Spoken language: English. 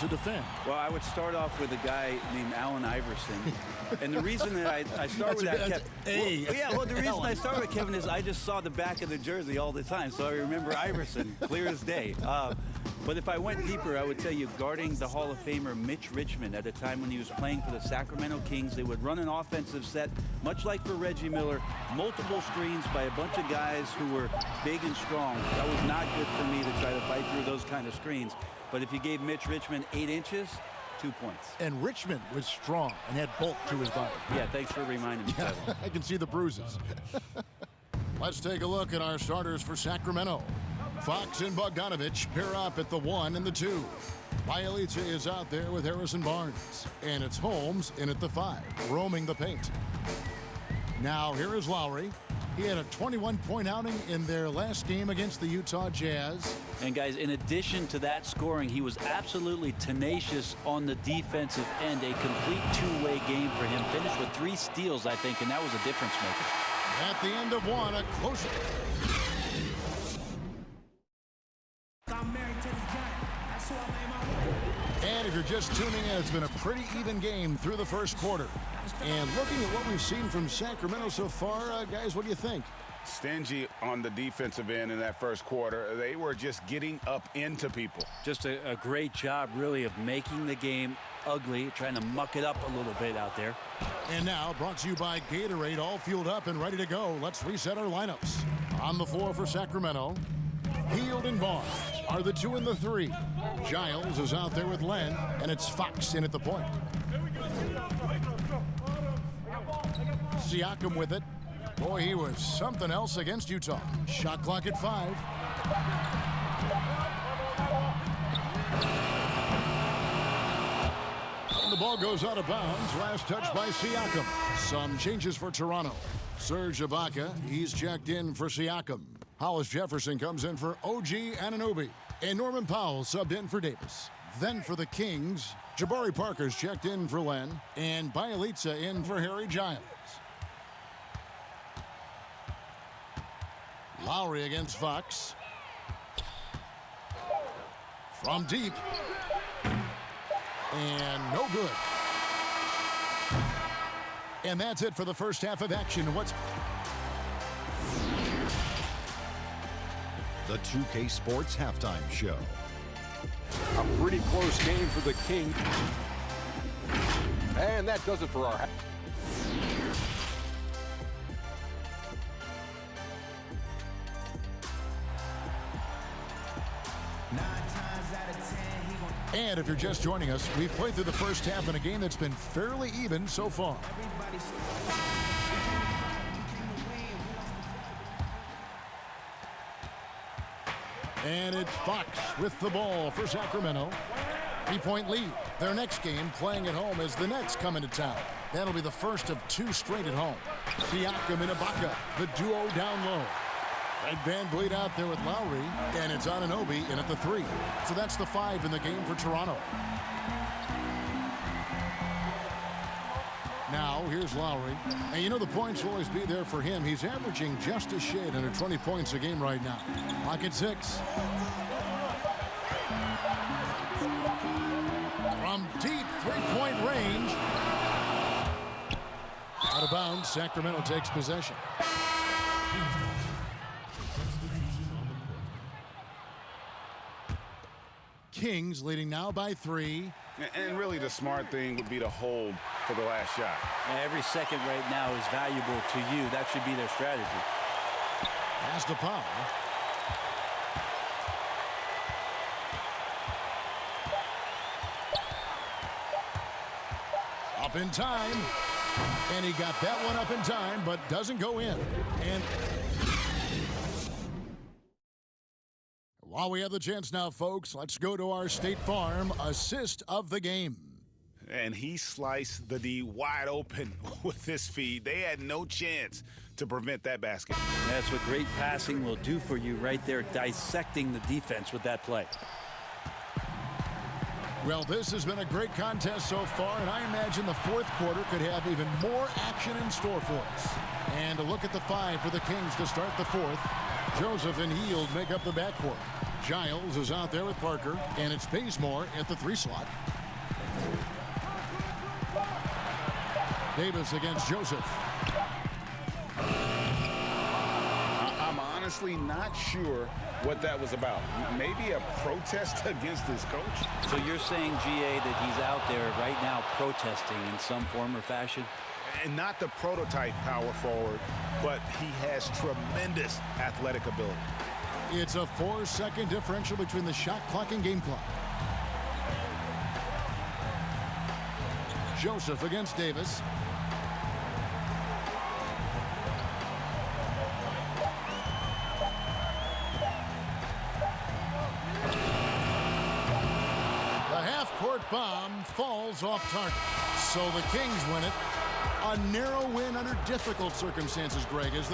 to defend. Well, I would start off with a guy named Allen Iverson. And the reason that I start with that, Kevin, the reason I start with Kevin is I just saw the back of the jersey all the time, so I remember Iverson clear as day. But if I went deeper, I would tell you guarding the Hall of Famer Mitch Richmond at the time when he was playing for the Sacramento Kings, they would run an offensive set, much like for Reggie Miller, multiple screens by a bunch of guys who were big and strong. That was not good for me to try to fight through those kind of screens. But if you gave Mitch Richmond 8 inches, 2 points. And Richmond was strong and had bulk to his body. Yeah, thanks for reminding me, Kevin. I can see the bruises. Let's take a look at our starters for Sacramento. Fox and Bogdanovich pair up at the 1 and the 2. Bielitsa is out there with Harrison Barnes. And it's Holmes in at the 5, roaming the paint. Now here is Lowry. He had a 21-point outing in their last game against the Utah Jazz. And guys, in addition to that scoring, he was absolutely tenacious on the defensive end. A complete two-way game for him. Finished with 3 steals, I think, and that was a difference maker. At the end of 1, a close. And if you're just tuning in, it's been a pretty even game through the first quarter. And looking at what we've seen from Sacramento so far, guys, what do you think? Stingy on the defensive end in that first quarter. They were just getting up into people. Just a great job, really, of making the game ugly, trying to muck it up a little bit out there. And now, brought to you by Gatorade, all fueled up and ready to go. Let's reset our lineups. On the floor for Sacramento, Hield and Barnes are the 2 and the 3. Giles is out there with Len, and it's Fox in at the point. Siakam with it. Boy, he was something else against Utah. Shot clock at 5. And the ball goes out of bounds. Last touch by Siakam. Some changes for Toronto. Serge Ibaka, he's checked in for Siakam. Hollis Jefferson comes in for OG Anunoby. And Norman Powell subbed in for Davis. Then for the Kings, Jabari Parker's checked in for Len. And Bielitsa in for Harry Giles. Lowry against Fox. From deep. And no good. And that's it for the first half of action. The 2K Sports Halftime Show. A pretty close game for the Kings. And that does it for our... And if you're just joining us, we've played through the first half in a game that's been fairly even so far. And it's Fox with the ball for Sacramento. 3-point lead. Their next game playing at home as the Nets come into town. That'll be the first of 2 straight at home. Siakam and Ibaka, the duo down low. And Van Vliet out there with Lowry, and it's Anunoby in at the 3. So that's the 5 in the game for Toronto. Now, here's Lowry. And you know the points will always be there for him. He's averaging just a shade under 20 points a game right now. Clock at 6. From deep 3-point range. Out of bounds, Sacramento takes possession. Kings leading now by 3. And really the smart thing would be to hold for the last shot. Every second right now is valuable to you. That should be their strategy. Pass to Powell. Up in time. And he got that one up in time, but doesn't go in. And while we have the chance now, folks, let's go to our State Farm assist of the game. And he sliced the D wide open with this feed. They had no chance to prevent that basket. That's what great passing will do for you right there, dissecting the defense with that play. Well, this has been a great contest so far, and I imagine the fourth quarter could have even more action in store for us. And a look at the 5 for the Kings to start the fourth. Joseph and Hield make up the backcourt. Giles is out there with Parker, and it's Bazemore at the 3 slot. Davis against Joseph. I'm honestly not sure what that was about. Maybe a protest against his coach? So you're saying, GA, that he's out there right now protesting in some form or fashion? And not the prototype power forward, but he has tremendous athletic ability. It's a 4-second differential between the shot clock and game clock. Joseph against Davis. The half-court bomb falls off target. So the Kings win it. A narrow win under difficult circumstances, Greg, as the